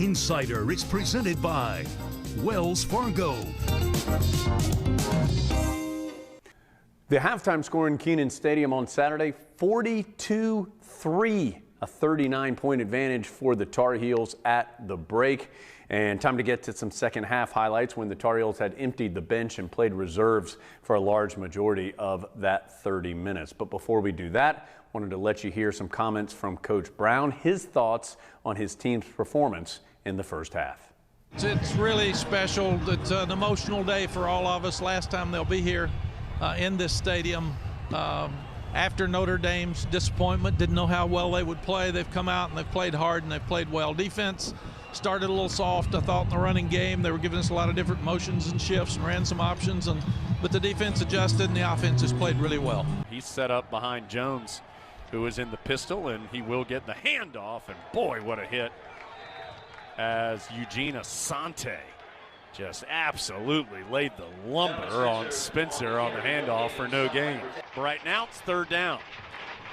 Insider is presented by Wells Fargo. The halftime score in Kenan Stadium on Saturday, 42-3, a 39-point advantage for the Tar Heels at the break. And time to get to some second half highlights when the Tar Heels had emptied the bench and played reserves for a large majority of that 30 minutes. But before we do that, wanted to let you hear some comments from Coach Brown, his thoughts on his team's performance in the first half. It's really special. It's an emotional day for all of us. Last time they'll be here in this stadium after Notre Dame's disappointment, didn't know how well they would play. They've come out and they've played hard and they've played well. Defense started a little soft, I thought, in the running game. They were giving us a lot of different motions and shifts and ran some options, but the defense adjusted and the offense has played really well. He's set up behind Jones, who is in the pistol, and he will get the handoff, and boy, what a hit, as Eugene Asante just absolutely laid the lumber on Spencer on the handoff for no gain. Right now it's third down.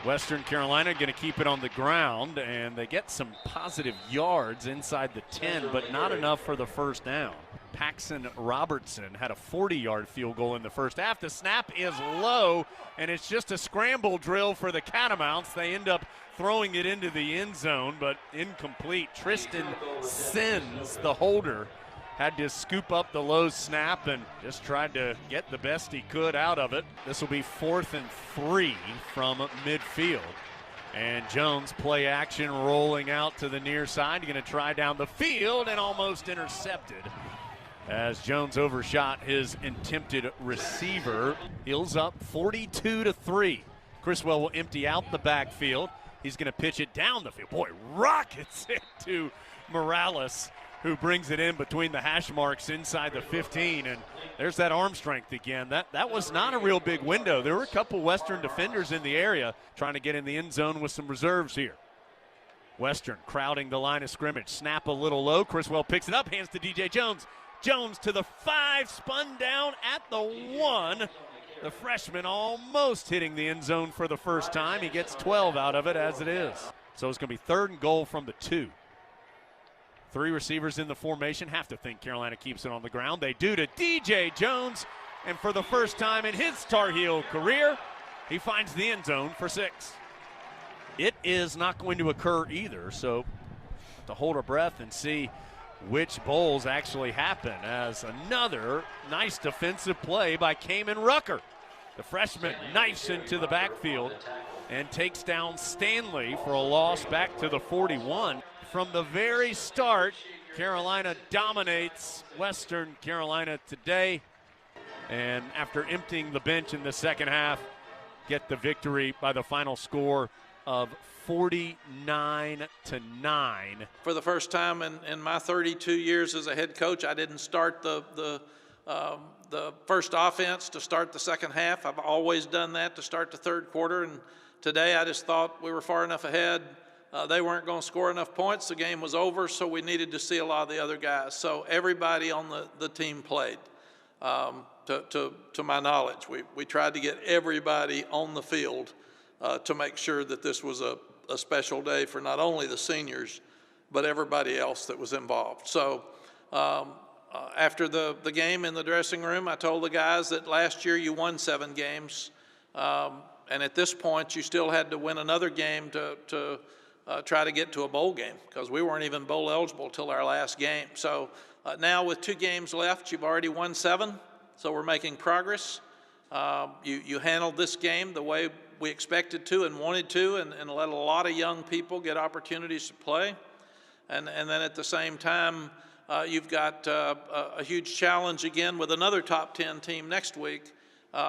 Western Carolina going to keep it on the ground, and they get some positive yards inside the 10, but not enough for the first down. Paxton Robertson had a 40-yard field goal in the first half. The snap is low, and it's just a scramble drill for the Catamounts. They end up throwing it into the end zone, but incomplete. Tristan Sins, the holder, had to scoop up the low snap and just tried to get the best he could out of it. This will be 4th and 3 from midfield. And Jones, play action, rolling out to the near side. Going to try down the field and almost intercepted as Jones overshot his attempted receiver. Heels up 42-3. Criswell will empty out the backfield. He's going to pitch it down the field. Boy, rockets it to Morales, who brings it in between the hash marks inside the 15, and there's that arm strength again. That was not a real big window. There were a couple Western defenders in the area trying to get in the end zone with some reserves here. Western crowding the line of scrimmage. Snap a little low. Criswell picks it up, hands to DJ Jones. Jones to the 5, spun down at the 1. The freshman almost hitting the end zone for the first time. He gets 12 out of it as it is. So it's going to be 3rd and goal from the 2. 3 receivers in the formation. Have to think Carolina keeps it on the ground. They do to DJ Jones, and for the first time in his Tar Heel career, he finds the end zone for 6. It is not going to occur either, so to hold our breath and see which bowls actually happen, as another nice defensive play by Kamen Rucker. The freshman knifes into the backfield and takes down Stanley for a loss back to the 41. From the very start, Carolina dominates Western Carolina today. And after emptying the bench in the second half, get the victory by the final score of 49-9. For the first time in my 32 years as a head coach, I didn't start the first offense to start the second half. I've always done that to start the third quarter, and today I just thought we were far enough ahead. They weren't going to score enough points. The game was over, so we needed to see a lot of the other guys. So everybody on the team played, to my knowledge. We tried to get everybody on the field to make sure that this was a special day for not only the seniors, but everybody else that was involved. So after the game in the dressing room, I told the guys that last year you won 7 games, and at this point you still had to win another game to try to get to a bowl game, because we weren't even bowl eligible till our last game. So now with 2 games left, you've already won 7, so we're making progress. You handled this game the way we expected to and wanted to, and let a lot of young people get opportunities to play. And then at the same time, you've got a huge challenge again with another top 10 team next week